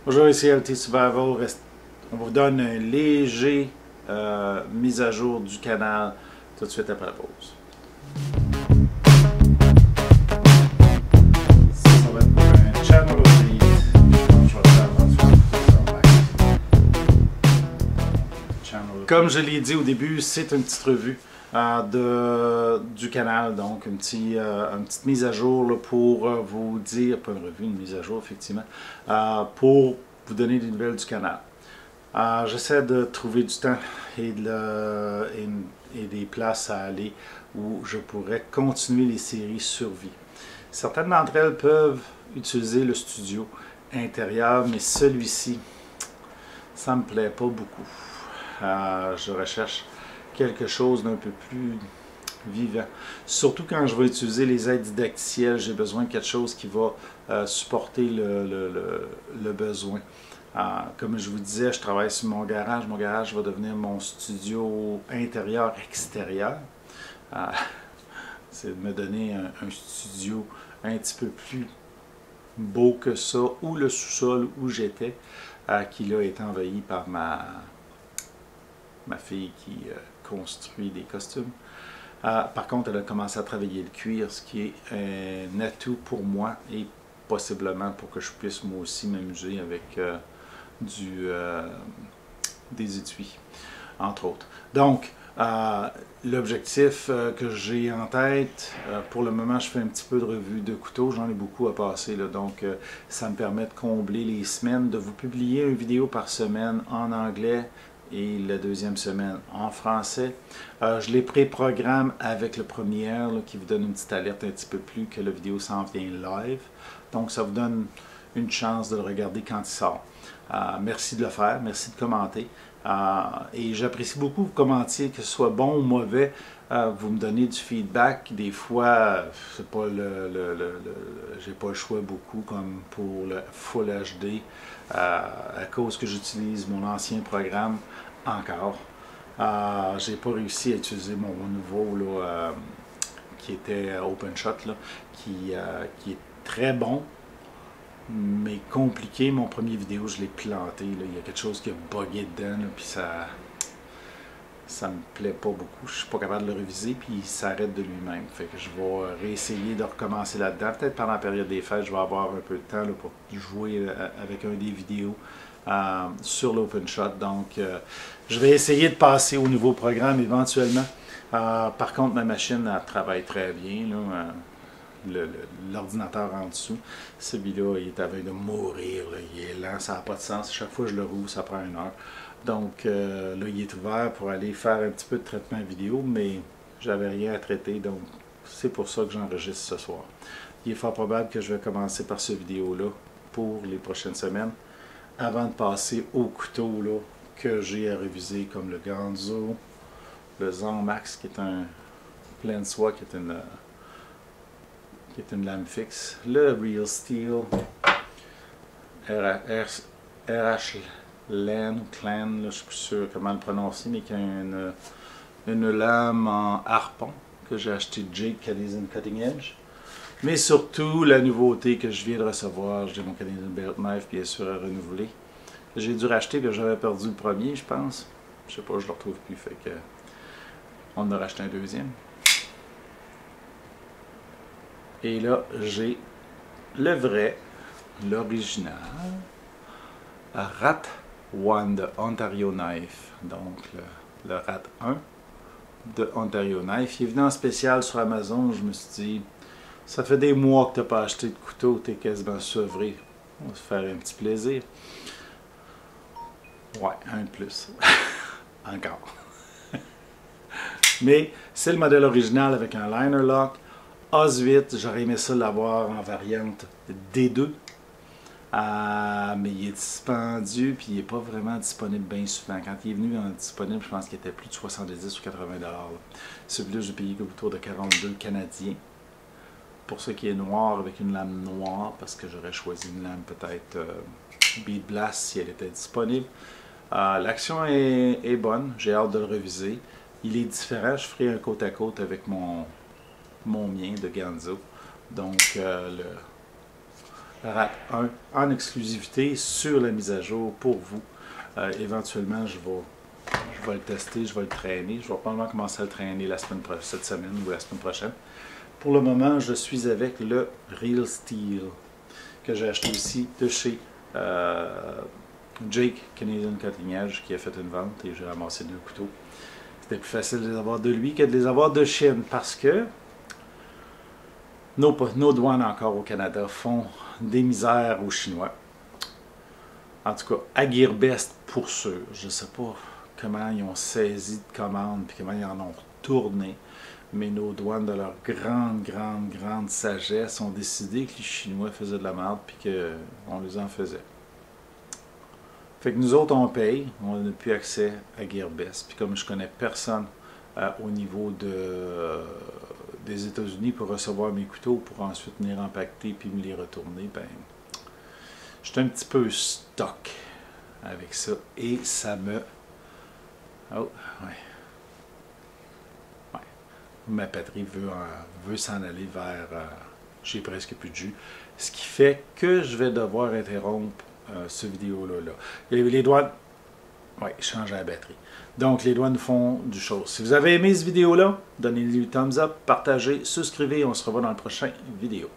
Bonjour, ici LT Survival. On vous donne un léger mise à jour du canal tout de suite après la pause. Ça va être pour un channel update. Comme je l'ai dit au début, c'est une petite revue du canal, donc une petite mise à jour là, pour vous dire, pas une revue, une mise à jour effectivement, pour vous donner des nouvelles du canal. J'essaie de trouver du temps et des places à aller où je pourrais continuer les séries Survie. Certaines d'entre elles peuvent utiliser le studio intérieur, mais celui-ci, ça me plaît pas beaucoup. Je recherche quelque chose d'un peu plus vivant. Surtout quand je vais utiliser les aides didacticielles, j'ai besoin de quelque chose qui va supporter le besoin. Comme je vous disais, je travaille sur mon garage. Mon garage va devenir mon studio intérieur-extérieur. C'est de me donner un studio un petit peu plus beau que ça, ou le sous-sol où j'étais, qui là est envahi par ma fille qui construit des costumes. Par contre, elle a commencé à travailler le cuir, ce qui est un atout pour moi et possiblement pour que je puisse moi aussi m'amuser avec des étuis, entre autres. Donc, l'objectif que j'ai en tête, pour le moment, je fais un petit peu de revue de couteaux, j'en ai beaucoup à passer, là, donc ça me permet de combler les semaines, de vous publier une vidéo par semaine en anglais, et la deuxième semaine en français. Je les pré-programme avec le Premiere là, qui vous donne une petite alerte un petit peu plus que la vidéo s'en vient live. Donc ça vous donne une chance de le regarder quand il sort. Merci de le faire, merci de commenter. Et j'apprécie beaucoup que vous commentiez, que ce soit bon ou mauvais. Vous me donnez du feedback. Des fois, c'est pas j'ai pas le choix beaucoup comme pour le Full HD à cause que j'utilise mon ancien programme encore. J'ai pas réussi à utiliser mon nouveau là, qui était OpenShot là, qui est très bon mais compliqué. Mon premier vidéo, je l'ai planté. Là. Il y a quelque chose qui a bugué dedans, puis ça me plaît pas beaucoup. Je suis pas capable de le réviser, puis il s'arrête de lui-même. Fait que je vais réessayer de recommencer là-dedans. Peut-être pendant la période des fêtes, je vais avoir un peu de temps là, pour jouer avec un des vidéos sur l'OpenShot. Donc, je vais essayer de passer au nouveau programme éventuellement. Par contre, ma machine, elle travaille très bien. Là, l'ordinateur en dessous. Celui-là, il est à veille de mourir. Là. Il est lent, ça n'a pas de sens. Chaque fois que je le rouvre, ça prend 1 heure. Donc là, il est ouvert pour aller faire un petit peu de traitement vidéo, mais j'avais rien à traiter, donc c'est pour ça que j'enregistre ce soir. Il est fort probable que je vais commencer par cette vidéo-là pour les prochaines semaines, avant de passer au couteau là, que j'ai à réviser, comme le Ganzo, le Zanmax, qui est un plein de soie, qui est une lame fixe, le Real Steel, RH Len ou Clan, je ne suis plus sûr comment le prononcer, mais qui a une lame en harpon que j'ai acheté de Jake Canadian Cutting Edge. Mais surtout, la nouveauté que je viens de recevoir, j'ai mon Canadian Belt Knife bien sûr à renouveler. J'ai dû racheter que j'avais perdu le premier, je pense. Je sais pas, je le retrouve plus, fait que on en a racheté un deuxième. Et là, j'ai le vrai, l'original, Rat 1 de Ontario Knife. Donc, le Rat 1 de Ontario Knife. Il est venu en spécial sur Amazon. Je me suis dit, ça fait des mois que tu n'as pas acheté de couteau, tu es quasiment sevré. On va se faire un petit plaisir. Ouais, un de plus. Encore. Mais c'est le modèle original avec un liner lock. OS8, j'aurais aimé ça l'avoir en variante D2. Mais il est dispendieux, puis il n'est pas vraiment disponible bien souvent. Quand il est venu en disponible, je pense qu'il était plus de 70 ou 80 $. Celui-là, j'ai payé autour de 42 canadiens. Pour ce qui est noir, avec une lame noire, parce que j'aurais choisi une lame peut-être Bead Blast si elle était disponible. L'action est bonne, j'ai hâte de le reviser. Il est différent, je ferai un côte à côte avec mon mien de Ganzo. Donc RAT 1 en exclusivité sur la mise à jour pour vous. Éventuellement, je vais le tester, je vais le traîner. Je vais probablement commencer à le traîner cette semaine ou la semaine prochaine. Pour le moment, je suis avec le Real Steel que j'ai acheté aussi de chez Jake Canadian Cutting Edge qui a fait une vente et j'ai ramassé 2 couteaux. C'était plus facile de les avoir de lui que de les avoir de Chine parce que nos douanes encore au Canada font des misères aux Chinois. En tout cas, à Gearbest pour sûr. Je ne sais pas comment ils ont saisi de commandes et comment ils en ont retourné. Mais nos douanes, de leur grande sagesse, ont décidé que les Chinois faisaient de la merde et qu'on les en faisait. Fait que nous autres, on paye, on n'a plus accès à Gearbest. Puis comme je connais personne au niveau des États-Unis pour recevoir mes couteaux, pour ensuite venir empaqueter puis me les retourner, ben, j'étais un petit peu stock avec ça. Et ça me... Oh, ouais. Ma patrie veut s'en aller vers... j'ai presque plus de jus. Ce qui fait que je vais devoir interrompre ce vidéo-là. Les douanes... Oui, changer la batterie. Donc, les douanes font du chose. Si vous avez aimé cette vidéo-là, donnez-lui un thumbs up, partagez, souscrivez. On se revoit dans la prochaine vidéo.